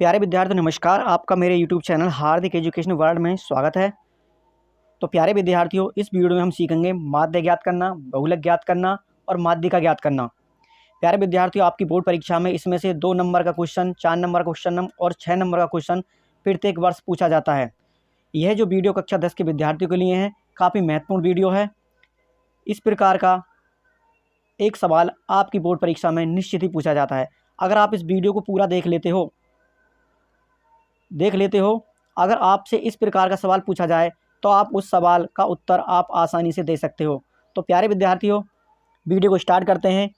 प्यारे विद्यार्थी नमस्कार। आपका मेरे YouTube चैनल हार्दिक एजुकेशन वर्ल्ड में स्वागत है। तो प्यारे विद्यार्थियों, इस वीडियो में हम सीखेंगे माध्य ज्ञात करना, बहुलक ज्ञात करना और माध्यिका ज्ञात करना। प्यारे विद्यार्थियों, आपकी बोर्ड परीक्षा में इसमें से 2 नंबर का क्वेश्चन, 4 नंबर का क्वेश्चन और 6 नंबर का क्वेश्चन प्रत्येक वर्ष पूछा जाता है। यह जो वीडियो कक्षा 10 के विद्यार्थियों के लिए है, काफ़ी महत्वपूर्ण वीडियो है। इस प्रकार का एक सवाल आपकी बोर्ड परीक्षा में निश्चित ही पूछा जाता है। अगर आप इस वीडियो को पूरा देख लेते हो, अगर आपसे इस प्रकार का सवाल पूछा जाए तो आप उस सवाल का उत्तर आप आसानी से दे सकते हो। तो प्यारे विद्यार्थियों, वीडियो को स्टार्ट करते हैं।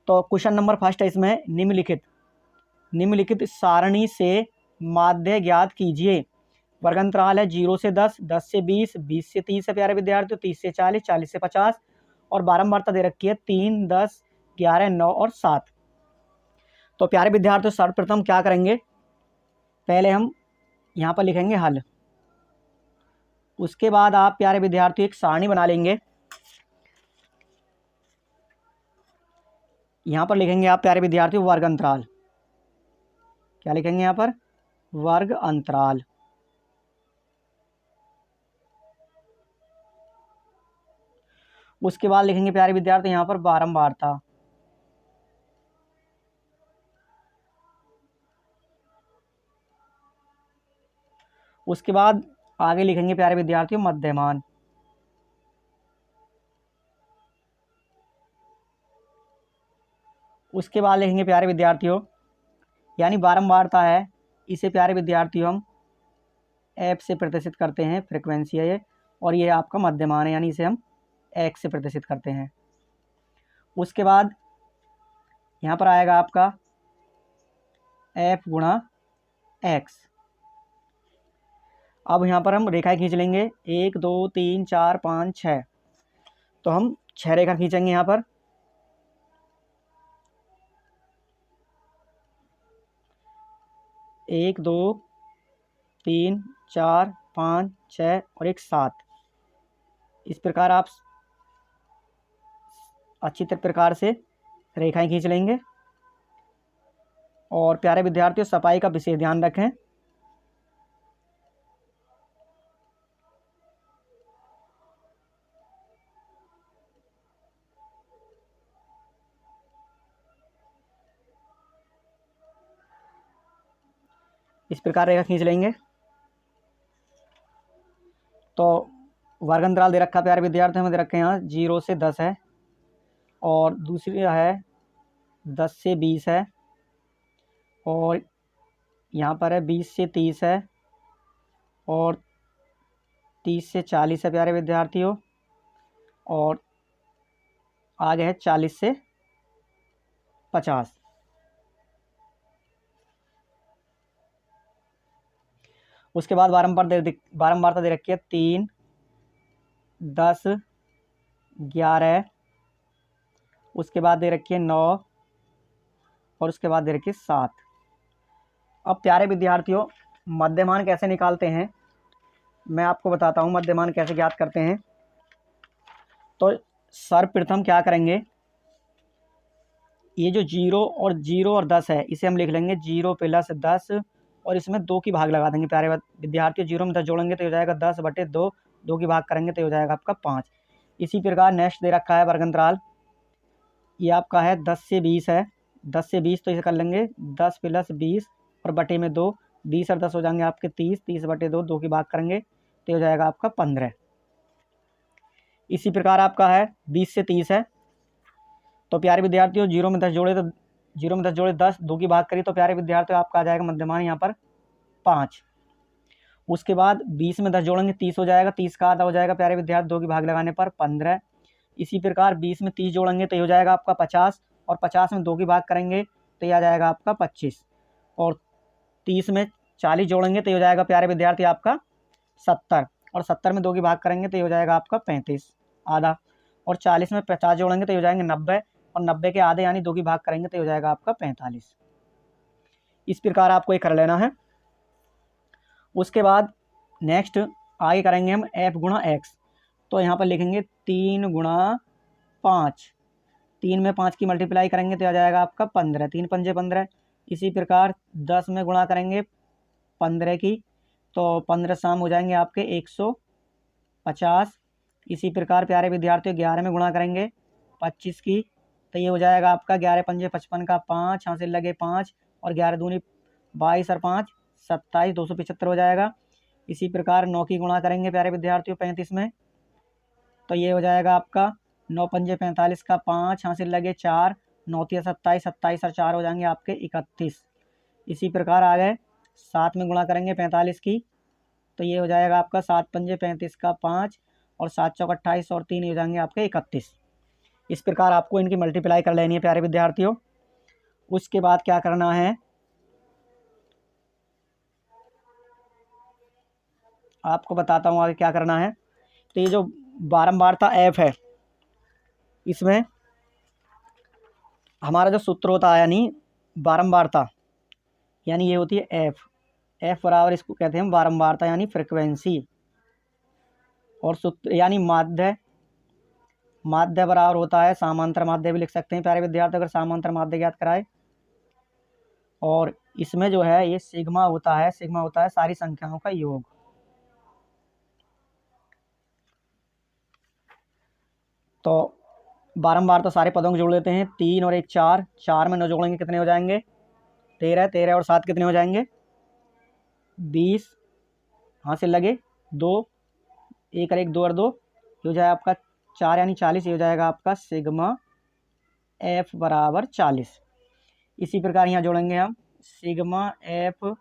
तो क्वेश्चन नंबर फर्स्ट है इसमें, निम्नलिखित सारणी से माध्य ज्ञात कीजिए। वर्गांतराल है 0 से 10, 10 से 20, 20 से 30 है प्यारे विद्यार्थियों, 30 से 40, 40 से 50 और बारंबारता दे रखी है 3, 10, 11, 9 और 7। तो प्यारे विद्यार्थियों, सर्वप्रथम क्या करेंगे, पहले हम यहाँ पर लिखेंगे हल। उसके बाद आप प्यारे विद्यार्थी एक सारणी बना लेंगे। यहाँ पर लिखेंगे आप प्यारे विद्यार्थी वर्ग अंतराल। क्या लिखेंगे यहाँ पर? वर्ग अंतराल। उसके बाद लिखेंगे प्यारे विद्यार्थी यहाँ पर बारंबारता। उसके बाद आगे लिखेंगे प्यारे विद्यार्थियों मध्यमान। उसके बाद लिखेंगे प्यारे विद्यार्थियों, यानी बारंबारता है, इसे प्यारे विद्यार्थियों हम एफ से प्रदर्शित करते हैं, फ्रीक्वेंसी है ये, और ये आपका मध्यमान है, यानी इसे हम एक्स से प्रदर्शित करते हैं। उसके बाद यहाँ पर आएगा आपका एफ गुणा एक्स। अब यहाँ पर हम रेखाएं खींच लेंगे, 1 2 3 4 5 6। तो हम 6 रेखा खींचेंगे यहाँ पर। एक, 2, 3, 4, 5, 6 और एक 7। इस प्रकार आप अच्छी प्रकार से रेखाएं खींच लेंगे। और प्यारे विद्यार्थियों, सफाई का विशेष ध्यान रखें। इस प्रकार रेखा खींच लेंगे। तो वर्ग अंतराल दे रखा प्यारे विद्यार्थी, हमें दे रखे हैं यहाँ 0 से 10 है, और दूसरी है 10 से 20 है, और यहाँ पर है 20 से 30 है, और 30 से 40 है प्यारे विद्यार्थियों, और आगे है 40 से 50। उसके बाद बारंबारता दे रखी है 3, 10, 11। उसके बाद दे रखी है 9, और उसके बाद दे रखी है 7। अब प्यारे विद्यार्थियों, मध्यमान कैसे निकालते हैं मैं आपको बताता हूँ। मध्यमान कैसे ज्ञात करते हैं। तो सर्वप्रथम क्या करेंगे, ये जो 0 और 10 है, इसे हम लिख लेंगे 0 + 10, और इसमें 2 की भाग लगा देंगे प्यारे विद्यार्थियों। 0 में 10 जोड़ेंगे तो हो जाएगा 10/2, 2 की भाग करेंगे तो हो जाएगा आपका 5। इसी प्रकार नेक्स्ट दे रखा है वर्ग अंतराल, ये आपका है 10 से 20 है। 10 से 20 तो इसे कर लेंगे 10 + 20 और बटे में 2, 20 और 10 हो जाएंगे आपके 30, 30/2, 2 की भाग करेंगे तो हो जाएगा आपका 15। इसी प्रकार आपका है 20 से 30 है। तो प्यारे विद्यार्थियों, 0 में 10 जोड़े तो 0 में 10 जोड़े 10, 2 की भाग करी तो प्यारे विद्यार्थियों आपका आ जाएगा मध्यमान यहाँ पर 5। उसके बाद 20 में 10 जोड़ेंगे 30 हो जाएगा, 30 का आधा हो जाएगा प्यारे विद्यार्थी, 2 की भाग लगाने पर 15। इसी प्रकार 20 में 30 जोड़ेंगे तो ये हो जाएगा आपका 50, और 50 में 2 की भाग करेंगे तो ये आ जाएगा आपका 25, और 30 में 40 जोड़ेंगे तो ये हो जाएगा प्यारे विद्यार्थी आपका 70, और 70 में 2 की भाग करेंगे तो ये हो जाएगा आपका 35 आधा, और 40 में 50 जोड़ेंगे तो ये हो जाएंगे 90, और 90 के आधे यानी 2 की भाग करेंगे तो ये हो जाएगा आपका 45। इस प्रकार आपको ये कर लेना है। उसके बाद नेक्स्ट आगे करेंगे हम f गुणा एक्स। तो यहाँ पर लिखेंगे 3 गुणा 5। 3 में 5 की मल्टीप्लाई करेंगे तो आ जाएगा आपका 15, 3 पंजे 15, इसी प्रकार 10 में गुणा करेंगे 15 की, तो 15 शाम हो जाएंगे आपके 150। इसी प्रकार प्यारे विद्यार्थियों 11 में गुणा करेंगे 25 की, तो ये हो जाएगा आपका 11 पंजे 55 का 5 हासिल लगे 5 और 11 दूनी 22 और 5 27, 275 हो जाएगा। इसी प्रकार 9 की गुणा करेंगे प्यारे विद्यार्थियों 35 में, तो ये हो जाएगा आपका 9 पंजे 45 का 5 हासिल लगे 4, 9 तिया 27, 27 और 4 हो जाएंगे आपके 31। इसी प्रकार आ गए 7 में गुणा करेंगे 45 की, तो ये हो जाएगा आपका 7 पंजे 35 का 5 और 7 चौक 28 और 3 हो जाएंगे आपके 31। इस प्रकार आपको इनकी मल्टीप्लाई कर लेनी है प्यारे विद्यार्थियों। उसके बाद क्या करना है, आपको बताता हूँ आगे क्या करना है। तो ये जो बारंबारता एफ है, इसमें हमारा जो सूत्र होता है यानी बारंबारता, यानी ये होती है एफ। एफ बराबर इसको कहते हैं बारंबारता यानी फ्रिक्वेंसी, और सूत्र यानी माध्य। माध्य बराबर होता है, समांतर माध्य भी लिख सकते हैं प्यारे विद्यार्थी अगर समांतर माध्य ज्ञात कराए। और इसमें जो है ये सिग्मा होता है, सिग्मा होता है सारी संख्याओं का योग। तो बारंबार तो सारे पदों को जोड़ लेते हैं, 3 और 1 4, 4 में 9 जोड़ेंगे कितने हो जाएंगे 13, 13 और 7 कितने हो जाएंगे 20 हासिल लगे 2, 1 और 1 2 और 2 ये हो जाएगा आपका 4 यानी 40, ये हो जाएगा आपका सिग्मा एफ बराबर 40। इसी प्रकार यहाँ जोड़ेंगे हम सिग्मा एफ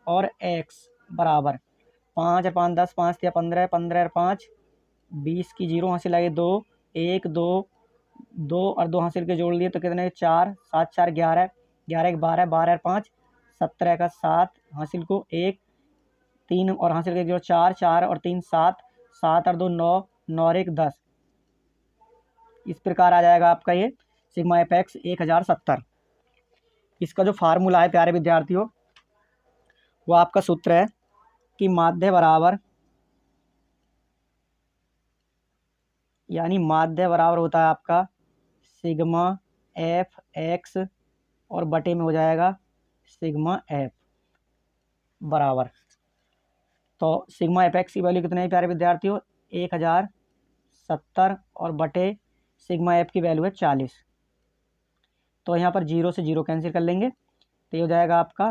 और एक्स बराबर 5 और 5 10, 5 या 15, 15 और 5 20 की जीरो हासिल लगे 2, 1 2 2 और 2 हासिल के जोड़ लिए तो कितने 4, 7 4 11, 11 1 12, 12 और 5 17 का 7 हासिल को 1, 3 और हासिल के जोड़ 4, 4 और 3 7, 7 और 2 9, 9 और 1 10। इस प्रकार आ जाएगा आपका ये सिग्मा एफ एक्स 1070। इसका जो फार्मूला है प्यारे विद्यार्थियों, वो आपका सूत्र है कि माध्य बराबर, यानी माध्य बराबर होता है आपका सिग्मा एफ एक्स और बटे में हो जाएगा सिग्मा एफ बराबर। तो सिग्मा एफ एक्स की वैल्यू कितने है प्यारे विद्यार्थियों 1070 और बटे सिग्मा एफ की वैल्यू है 40। तो यहाँ पर जीरो से जीरो कैंसिल कर लेंगे, तो ये हो जाएगा आपका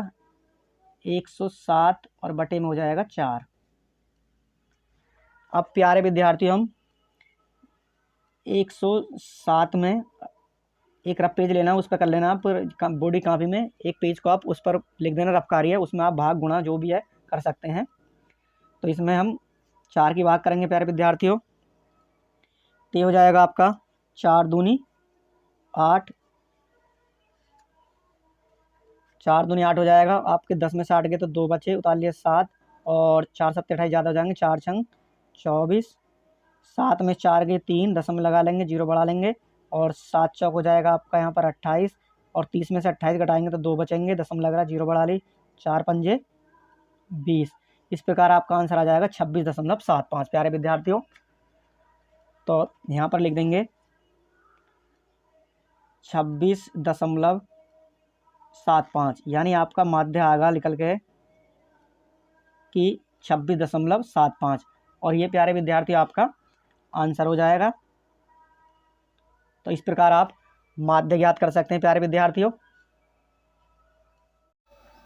107 और बटे में हो जाएगा 4। अब प्यारे विद्यार्थियों हम 107 में एक रफ पेज लेना, उस पर कर लेना आप बॉडी कॉपी में, एक पेज को आप उस पर लिख देना रफ कार्य, उसमें आप भाग गुणा जो भी है कर सकते हैं। तो इसमें हम 4 की भाग करेंगे प्यारे विद्यार्थियों, तो ये हो जाएगा आपका 4 दूनी 8, 4 दूनी 8 हो जाएगा आपके 10 में से 8 गए तो 2 बचे, उतार लिए 7 और 4 7 28 ज़्यादा हो जाएंगे, 4 छंग 24, 7 में 4 गए 3, दशम लगा लेंगे, जीरो बढ़ा लेंगे और 7 चौक हो जाएगा आपका यहाँ पर 28 और 30 में से 28 घटाएंगे तो 2 बचेंगे, दशम लग रहा है, जीरो बढ़ा ली, 4 पंजे 20। इस प्रकार आपका आंसर आ जाएगा 26.75 प्यारे विद्यार्थियों। तो यहाँ पर लिख देंगे 26.75, यानी आपका माध्य आएगा निकल के कि 26.75, और ये प्यारे विद्यार्थी आपका आंसर हो जाएगा। तो इस प्रकार आप माध्य ज्ञात कर सकते हैं प्यारे विद्यार्थियों।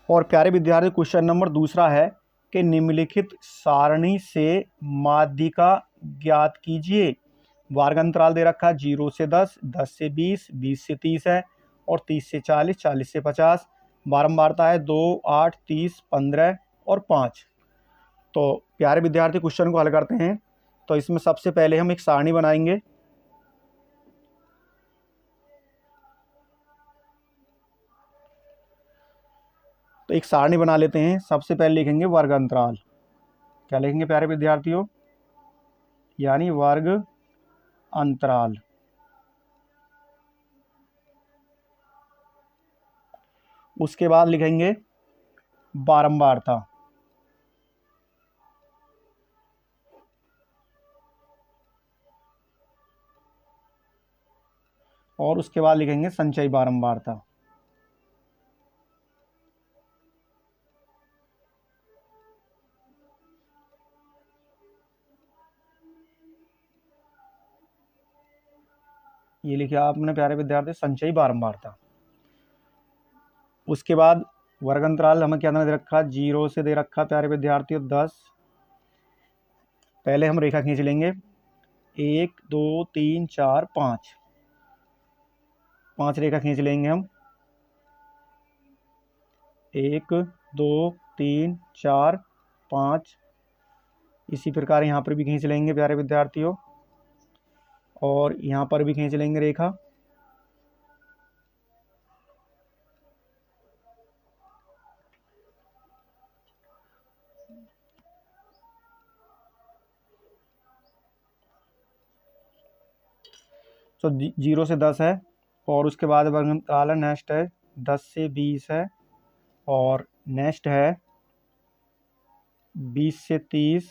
और प्यारे विद्यार्थी क्वेश्चन नंबर दूसरा है कि निम्नलिखित सारणी से माध्यिका ज्ञात कीजिए। वर्ग अंतराल दे रखा है 0 से 10, 10 से 20, 20 से 30 है और 30 से 40, 40 से 50। बारंबारता है 2, 8, 30, 15 और 5। तो प्यारे विद्यार्थी क्वेश्चन को हल करते हैं। तो इसमें सबसे पहले हम एक सारणी बनाएंगे। तो एक सारणी बना लेते हैं। सबसे पहले लिखेंगे वर्ग अंतराल। क्या लिखेंगे प्यारे विद्यार्थियों, यानी वर्ग अंतराल। उसके बाद लिखेंगे बारंबारता, और उसके बाद लिखेंगे संचयी बारंबारता। ये लिखा आपने प्यारे विद्यार्थी संचयी बारंबारता। उसके बाद वर्ग अंतराल हमें क्या दे रखा, 0 से दे रखा प्यारे विद्यार्थियों 10। पहले हम रेखा खींच लेंगे, 1 2 3 4 5, 5 रेखा खींच लेंगे हम, 1 2 3 4 5। इसी प्रकार यहाँ पर भी खींच लेंगे प्यारे विद्यार्थियों, और यहाँ पर भी खींच लेंगे रेखा। तो 0 से 10 है, और उसके बाद वर्ग अंतराल नेक्स्ट है 10 से 20 है, और नेक्स्ट है 20 से 30,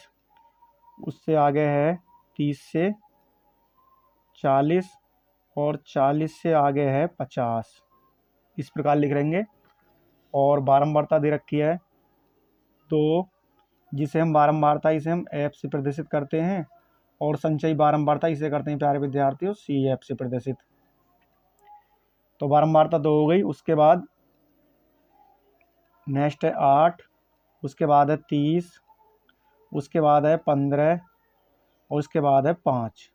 उससे आगे है 30 से 40, और 40 से आगे है 50। इस प्रकार लिख लेंगे। और बारंबारता दे रखी है 2, जिसे हम बारंबारता इसे हम एफ से प्रदर्शित करते हैं, और संचयी बारंबारता इसे करते हैं प्यारे विद्यार्थियों सी एफ से प्रदर्शित। तो बारंबारता 2 हो गई। उसके बाद नेक्स्ट है 8, उसके बाद है 30, उसके बाद है 15, और उसके बाद है 5।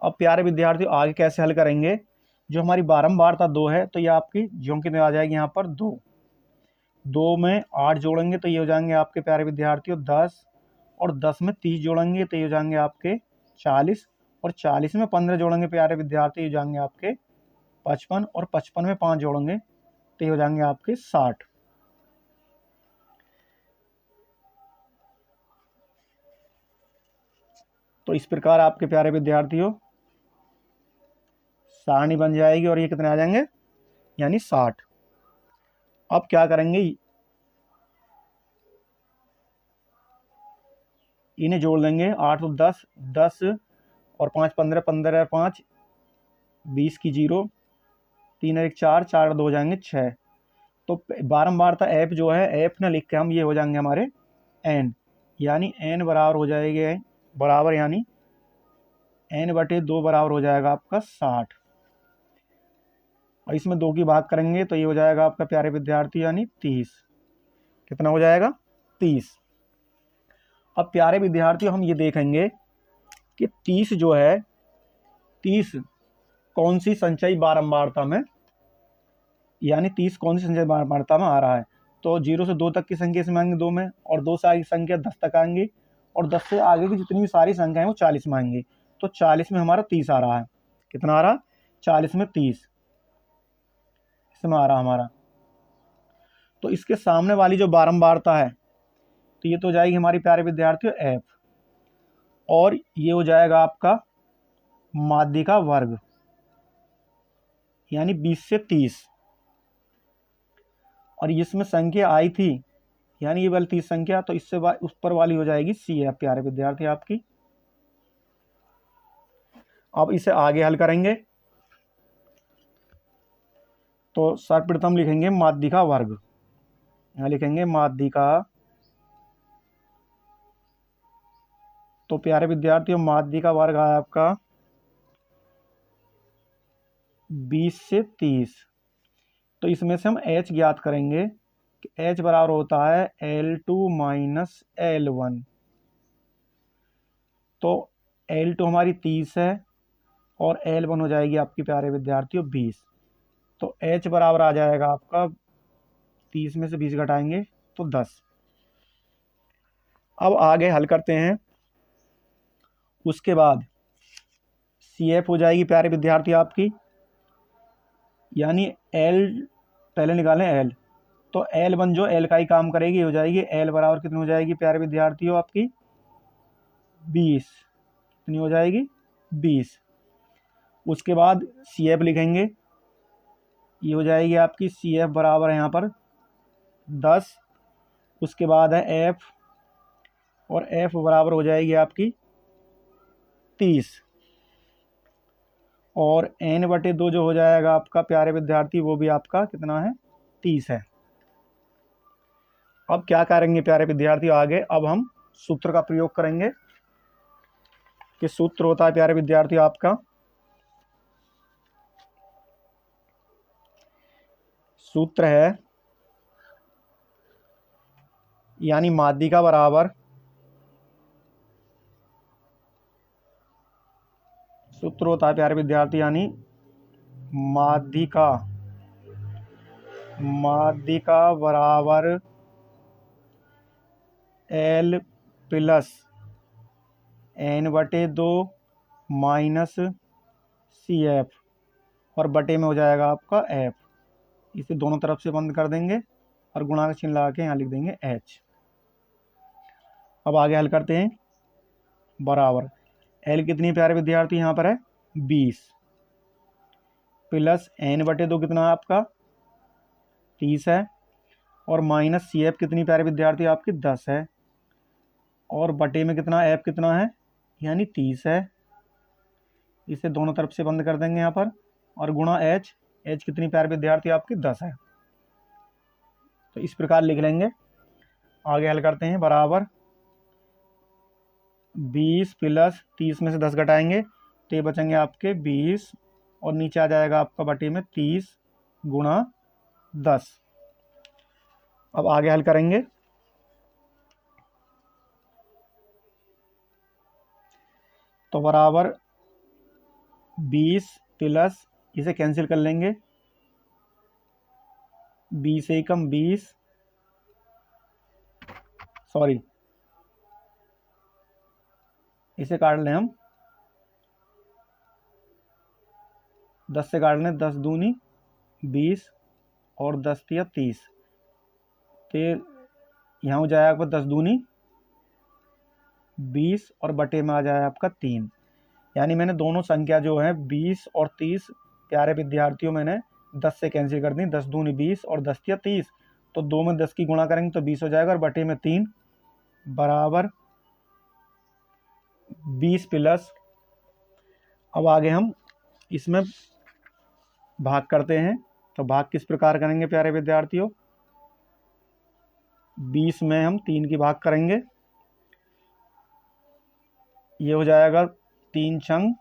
अब प्यारे विद्यार्थियों आगे कैसे हल करेंगे, जो हमारी बारंबारता 2 है, तो ये आपकी ज्यों की आ जाएगी यहाँ पर 2 में 8 जोड़ेंगे तो ये हो जाएंगे आपके प्यारे विद्यार्थियों 10, और 10 में 30 जोड़ेंगे तो ये हो जाएंगे आपके 40, और 40 में 15 जोड़ेंगे प्यारे विद्यार्थी, ये हो जाएंगे आपके 55, और 55 में 5 जोड़ेंगे तो ये हो जाएंगे आपके 60। तो इस प्रकार आपके प्यारे विद्यार्थियों सारणी बन जाएगी, और ये कितने आ जाएंगे, यानी 60। अब क्या करेंगे, इन्हें जोड़ लेंगे, 8 तो 10, 10 और 5 15, 15 और 5 20 की 0, 3 और 1 4, 4 और 2 हो जाएंगे 6। तो बारंबारता एफ जो है, एफ ना लिख के हम ये हो जाएंगे हमारे एन, यानी एन बराबर हो जाएंगे, बराबर यानी एन बटे 2 बराबर हो जाएगा आपका 60। और इसमें 2 की भाग करेंगे तो ये हो जाएगा आपका प्यारे विद्यार्थी यानी 30। कितना हो जाएगा, 30। अब प्यारे विद्यार्थियों हम ये देखेंगे कि 30 जो है, 30 कौन सी संचयी बारंबारता में, यानी 30 कौन सी संचयी बारंबारता में आ रहा है। तो 0 से 2 तक की संख्या इसमें आएंगी 2 में, और 2 से आगे की संख्या 10 तक आएंगी, और 10 से आगे की जितनी भी सारी संख्याएं वो 40 में आएंगी। तो 40 में हमारा 30 आ रहा है। कितना आ रहा, 40 में 30 इसमें आ रहा हमारा। तो इसके सामने वाली जो बारंबारता है, तो ये तो हो जाएगी हमारी प्यारे विद्यार्थियों एफ, और ये हो जाएगा आपका माध्य का वर्ग, यानी 20 से 30। और इसमें संख्या आई थी, यानी ये वाली 30 संख्या, तो इससे उस पर वाली हो जाएगी सी एफ प्यारे विद्यार्थी आपकी। अब इसे आगे हल करेंगे, तो सर्वप्रथम लिखेंगे माध्य का वर्ग, यहाँ लिखेंगे माध्य का। तो प्यारे विद्यार्थियों माध्य का वर्ग आया आपका 20 से 30। तो इसमें से हम h ज्ञात करेंगे कि h बराबर होता है L2 माइनस L1। तो L2 हमारी 30 है, और L1 हो जाएगी आपकी प्यारे विद्यार्थियों 20। तो h बराबर आ जाएगा आपका, 30 में से 20 घटाएंगे तो 10। अब आगे हल करते हैं। उसके बाद CF हो जाएगी प्यारे विद्यार्थी आपकी, यानी L पहले निकालें L, तो L1 जो L का ही काम करेगी हो जाएगी L बराबर कितनी हो जाएगी प्यारे विद्यार्थियों आपकी 20। कितनी हो जाएगी 20। उसके बाद CF लिखेंगे, ये हो जाएगी आपकी CF बराबर है यहाँ पर 10। उसके बाद है F, और F बराबर हो जाएगी आपकी 30, और N बटे 2 जो हो जाएगा आपका प्यारे विद्यार्थी वो भी आपका कितना है 30 है। अब क्या करेंगे प्यारे विद्यार्थी आगे, अब हम सूत्र का प्रयोग करेंगे कि सूत्र होता है प्यारे विद्यार्थी आपका सूत्र है यानी माध्यिका बराबर सूत्र होता है प्यारे विद्यार्थी, यानी माध्यिका बराबर L plus n/2 minus CF और बटे में हो जाएगा आपका F। इसे दोनों तरफ से बंद कर देंगे और गुणा का चिन्ह लगा के यहाँ लिख देंगे H। अब आगे हल करते हैं। बराबर L कितनी प्यारे विद्यार्थी यहाँ पर है 20 प्लस n/2 कितना है आपका 30 है और माइनस CF कितनी प्यारे विद्यार्थी आपकी 10 है और बटे में कितना F कितना है यानी 30 है। इसे दोनों तरफ से बंद कर देंगे यहाँ पर और गुणा H कितनी प्यारे विद्यार्थी आपकी 10 है। तो इस प्रकार लिख लेंगे। आगे हल करते हैं। बराबर 20 प्लस 30 में से 10 घटाएंगे तो ये बचेंगे आपके 20 और नीचे आ जाएगा आपका बटे में 30 गुणा 10। अब आगे हल करेंगे। तो बराबर 20 प्लस इसे कैंसिल कर लेंगे 20 से कम 20 सॉरी इसे काट लें हम 10 से काट लें 10 दूनी 20 और 10 तिया 30 तो यहाँ हो जाएगा आपका 10 दूनी 20 और बटे में आ जाए आपका 3। यानी मैंने दोनों संख्या जो है 20 और 30 प्यारे विद्यार्थियों मैंने 10 से कैंसिल कर दी। 10 दूनी 20 और 10 तिया 30 तो 2 में 10 की गुणा करेंगे तो 20 हो जाएगा और बटे में 3 बराबर 20 प्लस। अब आगे हम इसमें भाग करते हैं। तो भाग किस प्रकार करेंगे प्यारे विद्यार्थियों 20 में हम 3 की भाग करेंगे। ये हो जाएगा 3 छंग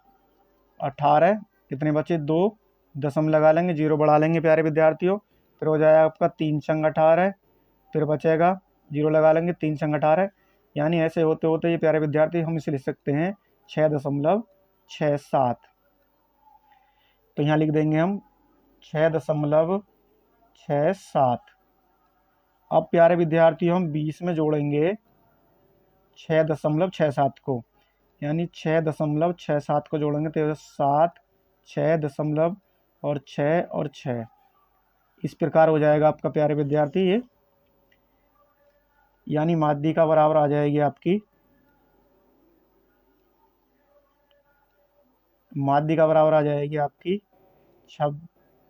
18 कितने बचे 2 दशम लगा लेंगे 0 बढ़ा लेंगे प्यारे विद्यार्थियों। फिर हो जाएगा आपका 3 छंग 18 फिर बचेगा 0 लगा लेंगे 3 छंग 18 यानी ऐसे होते होते ये प्यारे विद्यार्थी हम इसे लिख सकते हैं 6.67। तो यहाँ लिख देंगे हम 6.67। अब प्यारे विद्यार्थियों हम 20 में जोड़ेंगे 6.67 को यानी 6.67 को जोड़ेंगे तो 7 6 दशमलव और 6 इस प्रकार हो जाएगा आपका प्यारे विद्यार्थी ये यानी माध्यिका बराबर आ जाएगी आपकी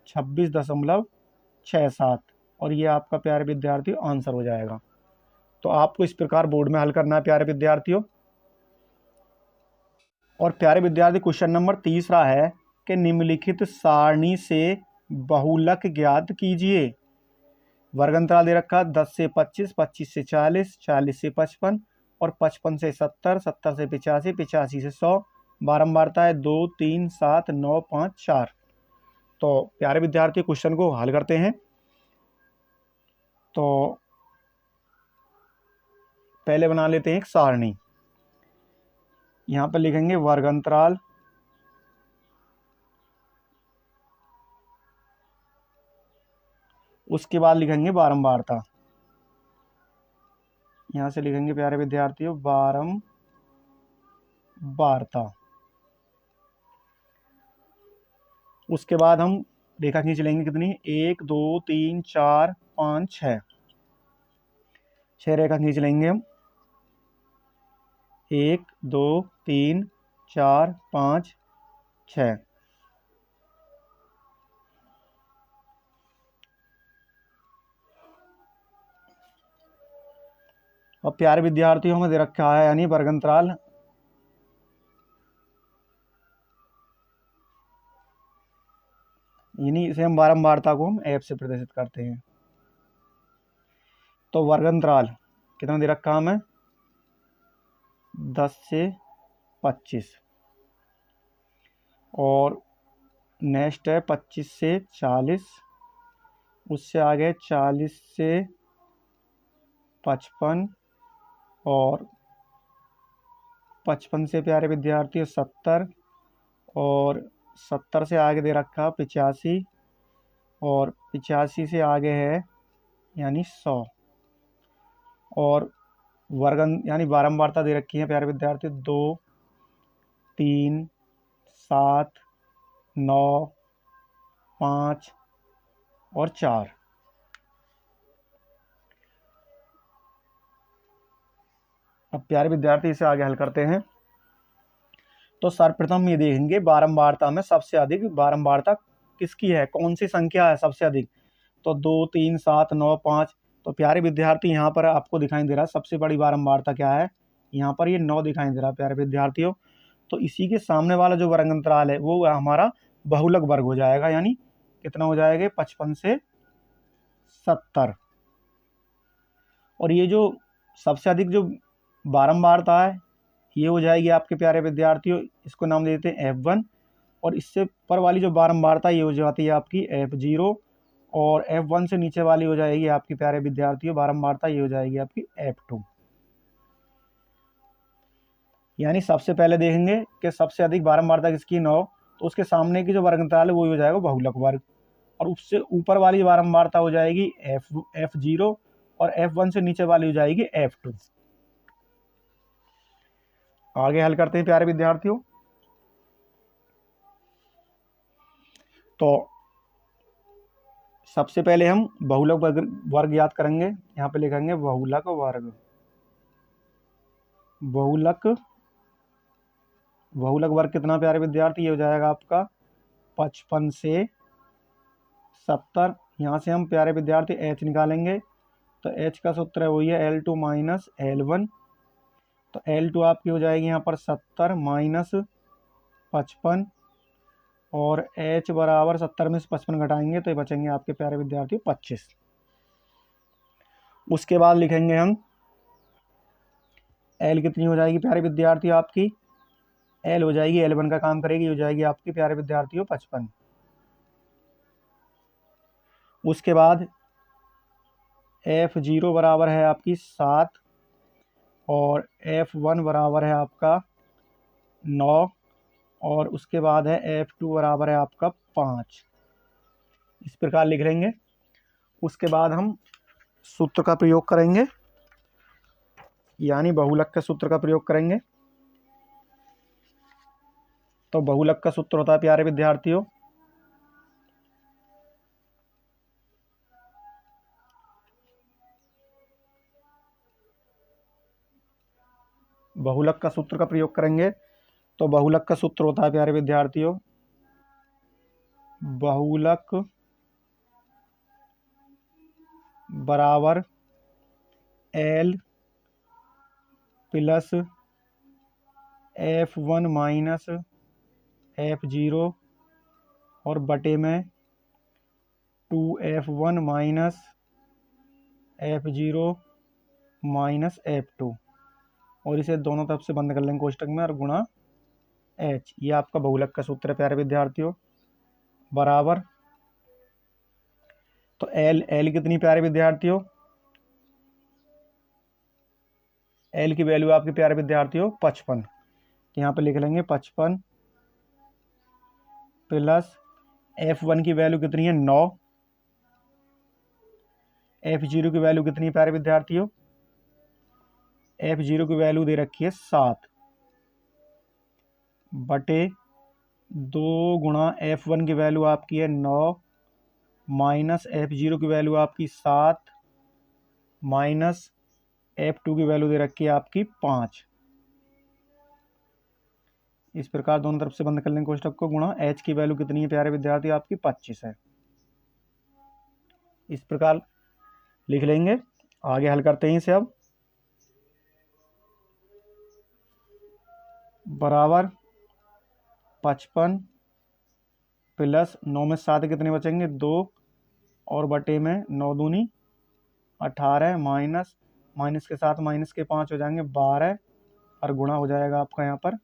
26.67 और ये आपका प्यारे विद्यार्थियों आंसर हो जाएगा। तो आपको इस प्रकार बोर्ड में हल करना है प्यारे विद्यार्थियों। और प्यारे विद्यार्थी क्वेश्चन नंबर 3 है कि निम्नलिखित सारणी से बहुलक ज्ञात कीजिए। वर्गंतराल दे रखा 10 से 25 25 से 40 40 से 55 और 55 से 70 70 से 85 85 से 100 बारंबारता है 2 3 7 9 5 4। तो प्यारे विद्यार्थी क्वेश्चन को हल करते हैं। तो पहले बना लेते हैं एक सारणी। यहाँ पर लिखेंगे वर्गंतराल उसके बाद लिखेंगे बारंबारता। यहाँ से लिखेंगे प्यारे विद्यार्थियों बारंबारता। उसके बाद हम रेखा खींच लेंगे कितनी 1 2 3 4 5 6 रेखा खींच लेंगे हम 1 2 3 4 5 6। अब प्यारे विद्यार्थियों हमें दे रखा है यानी वर्गंतराल यानी इसे हम बारंबारता को हम F से प्रदर्शित करते हैं। तो वर्गंतराल कितना दे रखा हमें 10 से 25 और नेक्स्ट है 25 से 40 उससे आगे 40 से 55 और 55 से प्यारे विद्यार्थियों 70 और 70 से आगे दे रखा 85 और 85 से आगे है यानी 100 और वर्गन यानी बारंबारता दे रखी है प्यारे विद्यार्थियों 2, 3, 7, 9, 5 और 4। अब प्यारे विद्यार्थी इसे आगे हल करते हैं। तो सर्वप्रथम ये देखेंगे बारंबारता में सबसे अधिक बारंबारता किसकी है, कौन सी संख्या है सबसे अधिक। तो 2, 3, 7, 9, 5। तो प्यारे विद्यार्थी यहाँ पर आपको दिखाई दे रहा है सबसे बड़ी बारंबारता क्या है, यहाँ पर ये 9 दिखाई दे रहा है प्यारे विद्यार्थियों। तो इसी के सामने वाला जो वर्ग अंतराल है वो हमारा बहुलक वर्ग हो जाएगा, यानी कितना हो जाएगा 55 से 70। और ये जो सबसे अधिक जो बारंबारता है ये हो जाएगी आपके प्यारे विद्यार्थियों, इसको नाम दे देते हैं F1। और इससे ऊपर वाली जो बारंबारता ये हो जाती है आपकी F0 और F1 से नीचे वाली हो जाएगी आपकी प्यारे विद्यार्थियों बारंबारता ये हो जाएगी आपकी F2। यानी सबसे पहले देखेंगे कि सबसे अधिक बारंबारता किसकी 9, तो उसके सामने की जो वर्ग अंतराल है वो हो जाएगा बहुलक वर्ग। और उससे ऊपर वाली बारंबारता हो जाएगी F0 और F1 से नीचे वाली हो जाएगी F2। आगे हल करते हैं प्यारे विद्यार्थियों। तो सबसे पहले हम बहुलक वर्ग याद करेंगे, यहाँ पे लिखेंगे बहुलक वर्ग। बहुलक वर्ग कितना प्यारे विद्यार्थी, ये हो जाएगा आपका 55 से 70। यहाँ से हम प्यारे विद्यार्थी h निकालेंगे, तो h का सूत्र है वही है L2 माइनस L1। तो L2 आपकी हो जाएगी यहाँ पर 70 माइनस 55 और h बराबर 70 में से 55 घटाएंगे तो ये बचेंगे आपके प्यारे विद्यार्थी 25। उसके बाद लिखेंगे हम L कितनी हो जाएगी प्यारे विद्यार्थी आपकी, L हो जाएगी L1 का काम करेगी, हो जाएगी आपकी प्यारे विद्यार्थियों 55। उसके बाद F0 बराबर है आपकी 7 और F1 बराबर है आपका 9 और उसके बाद है F2 बराबर है आपका 5। इस प्रकार लिख लेंगे। उसके बाद हम सूत्र का प्रयोग करेंगे, यानी बहुलक के सूत्र का प्रयोग करेंगे। तो बहुलक का सूत्र होता है प्यारे विद्यार्थियों बहुलक का सूत्र का प्रयोग करेंगे। तो बहुलक का सूत्र होता है प्यारे विद्यार्थियों बहुलक बराबर L plus F1 minus F0 और बटे में 2F1 minus F0 minus F2 और इसे दोनों तरफ से बंद कर लेंगे कोष्टक में और गुणा h। ये आपका बहुलक का सूत्र है प्यारे विद्यार्थियों बराबर। तो L कितनी प्यारे विद्यार्थियों, L की वैल्यू आपके प्यारे विद्यार्थियों 55। यहाँ पे लिख लेंगे 55 प्लस F1 की वैल्यू कितनी है 9, F0 की वैल्यू कितनी है प्यारे विद्यार्थियों, F0 की वैल्यू दे रखी है 7 बटे 2 गुणा F1 की वैल्यू आपकी है 9 माइनस F0 की वैल्यू आपकी 7 माइनस F2 की वैल्यू दे रखी है आपकी 5। इस प्रकार दोनों तरफ से बंद कर लेंगे कोष्टक को, गुणा h की वैल्यू कितनी है प्यारे विद्यार्थी आपकी 25 है। इस प्रकार लिख लेंगे। आगे हल करते हैं इसे अब। बराबर 55 प्लस 9 में 7 कितने बचेंगे 2 और बटे में 9 दूनी 18 माइनस माइनस के साथ माइनस के 5 हो जाएंगे 12 और गुणा हो जाएगा आपका यहाँ पर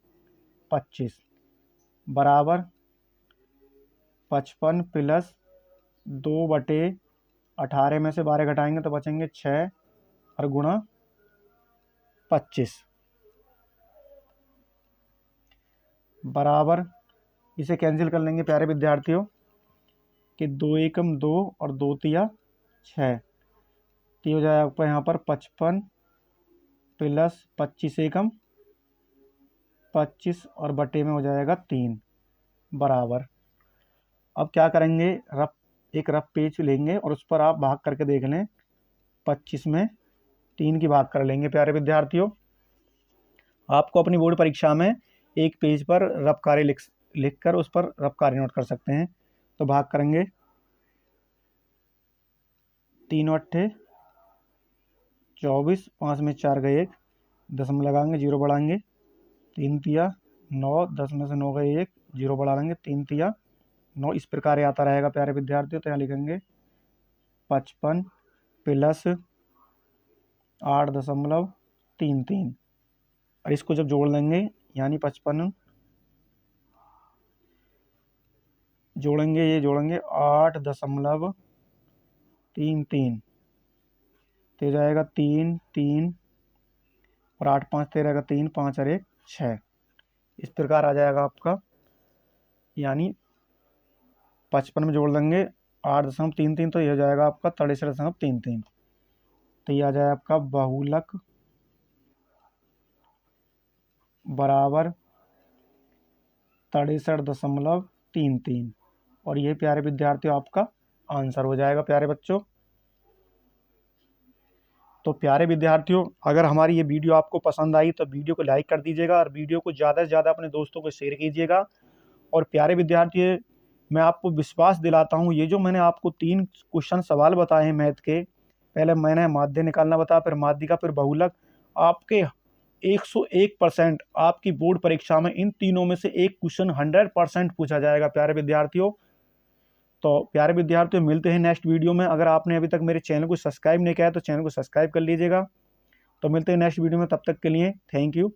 25 बराबर 55 प्लस 2 बटे 18 में से 12 घटाएंगे तो बचेंगे 6 और गुणा 25 बराबर, इसे कैंसिल कर लेंगे प्यारे विद्यार्थियों कि 2 एकम 2 और 2 तिया 6, तो हो जाएगा आपका यहाँ पर 55 प्लस 25 एकम 25 और बटे में हो जाएगा 3 बराबर। अब क्या करेंगे, एक रफ पेज लेंगे और उस पर आप भाग करके देख लें। 25 में 3 की भाग कर लेंगे प्यारे विद्यार्थियों। आपको अपनी बोर्ड परीक्षा में एक पेज पर रफ कार्य लिख कर उस पर रफ कार्य नोट कर सकते हैं। तो भाग करेंगे 3 अट्ठे 24, 5 में 4 गए 1, 10 में लगाएंगे 0 बढ़ाएंगे 3 तिया 9, 10 में से 9 गए 1, 0 बढ़ा लेंगे 3 तिया 9। इस प्रकार आता रहेगा प्यारे विद्यार्थियों। तो यहाँ लिखेंगे 55 प्लस 8.33 और इसको जब जोड़ लेंगे यानी 55 जोड़ेंगे, ये जोड़ेंगे 8.33 तो हो जाएगा 3 3 और 8 5 13 का 3 5 और 1 6। इस प्रकार आ जाएगा आपका, यानी 55 में जोड़ देंगे 8.33 तो ये हो जाएगा आपका 63.33। तो ये आ जाएगा आपका बहुलक बराबर 63.33 और ये प्यारे विद्यार्थियों आपका आंसर हो जाएगा प्यारे बच्चों। तो प्यारे विद्यार्थियों, अगर हमारी ये वीडियो आपको पसंद आई तो वीडियो को लाइक कर दीजिएगा और वीडियो को ज़्यादा से ज़्यादा अपने दोस्तों को शेयर कीजिएगा। और प्यारे विद्यार्थियों, मैं आपको विश्वास दिलाता हूँ, ये जो मैंने आपको 3 क्वेश्चन सवाल बताए हैं मैथ के, पहले मैंने माध्य निकालना बताया, फिर माध्यिका, फिर बहुलक, आपके 101% आपकी बोर्ड परीक्षा में इन तीनों में से एक क्वेश्चन 100% पूछा जाएगा प्यारे विद्यार्थियों। तो प्यारे विद्यार्थियों, मिलते हैं नेक्स्ट वीडियो में। अगर आपने अभी तक मेरे चैनल को सब्सक्राइब नहीं किया है तो चैनल को सब्सक्राइब कर लीजिएगा। तो मिलते हैं नेक्स्ट वीडियो में, तब तक के लिए थैंक यू।